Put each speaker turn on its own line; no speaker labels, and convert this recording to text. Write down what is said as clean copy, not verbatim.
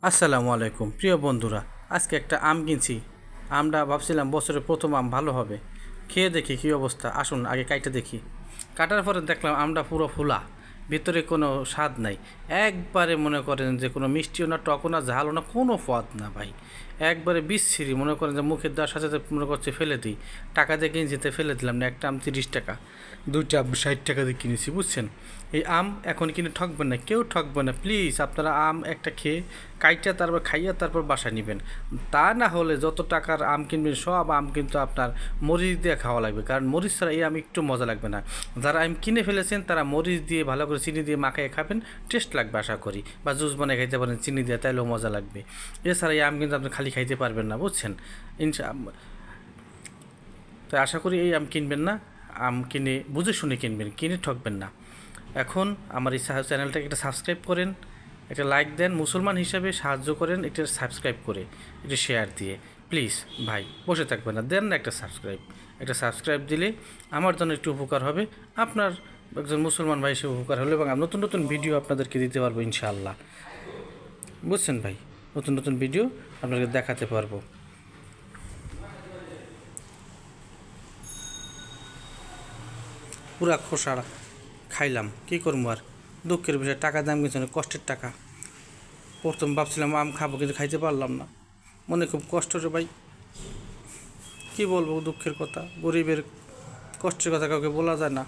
আসসালামু আলাইকুম প্রিয় বন্ধুরা। আজকে একটা আম কিনছি। আমটা ভাবছিলাম বছরের প্রথম আম, ভালো হবে। খেয়ে দেখি কী অবস্থা। আসুন আগে কাইটা দেখি। কাটার পরে দেখলাম আমটা পুরো ফুলা, ভিতরে কোনো স্বাদ নাই। একবারে মনে করেন যে কোনো মিষ্টিও না, টকও না, ঝালও না, কোনো পদ না ভাই। একবারে বিচ্ছিরি, মনে করেন যে মুখের দেওয়ার সাথে সাথে মনে করছে ফেলে দিই। টাকা দিয়ে কিনছি তো ফেলে দিলাম না। একটা আম 30 টাকা, দুইটা আম 60 টাকা দিয়ে কিনেছি, বুঝছেন। এই আম এখন কিনে ঠকবেন না, কেউ ঠকবে না প্লিজ। আপনারা আম একটা খেয়ে কাইটা তারপর খাইয়া তারপর বাসায় নেবেন। তা না হলে যত টাকার আম কিনবেন সব আম কিন্তু আপনার মরিচ দিয়ে খাওয়া লাগবে, কারণ মরিচ ছাড়া এই আম একটু মজা লাগবে না। যারা আম কিনে ফেলেছেন তারা মরিচ দিয়ে ভালো করে চিনি দিয়ে মাখায় খাবেন, টেস্ট লাগবে আশা করি। বা জুস বানিয়ে খাইতে পারেন চিনি দিয়ে, তাইলেও মজা লাগবে। এছাড়া এই আম কিন্তু আপনি খালি খাইতে পারবেন না, বুঝছেন। ইনশা তাই আশা করি এই আম কিনবেন না। আম কিনে বুঝে শুনে কিনবেন, কিনে ঠকবেন না। এখন আমার এই চ্যানেলটাকে একটা সাবস্ক্রাইব করেন, একটা লাইক দেন, মুসলমান হিসাবে সাহায্য করেন একটা সাবস্ক্রাইব করে, একটা শেয়ার দিয়ে। প্লিজ ভাই, বসে থাকবেন না, দেন না একটা সাবস্ক্রাইব। একটা সাবস্ক্রাইব দিলে আমার জন্য একটু উপকার হবে, আপনার একজন মুসলমান ভাই হিসেবে উপকার হলো, এবং আমি নতুন নতুন ভিডিও আপনাদেরকে দিতে পারবো ইনশাআল্লাহ, বুঝছেন ভাই। নতুন নতুন ভিডিও আপনাদেরকে দেখাতে পারবো। পুরা খোসা খাইলাম, কী করবো আর। দুঃখের বিষয়, টাকা দাম কিছু না, কষ্টের টাকা। প্রথম ভাবছিলাম আম খাবো, কিন্তু খাইতে পারলাম না। মনে খুব কষ্ট রে ভাই, কী বলবো, দুঃখের কথা। গরিবের কষ্টের কথা কাউকে বলা যায় না।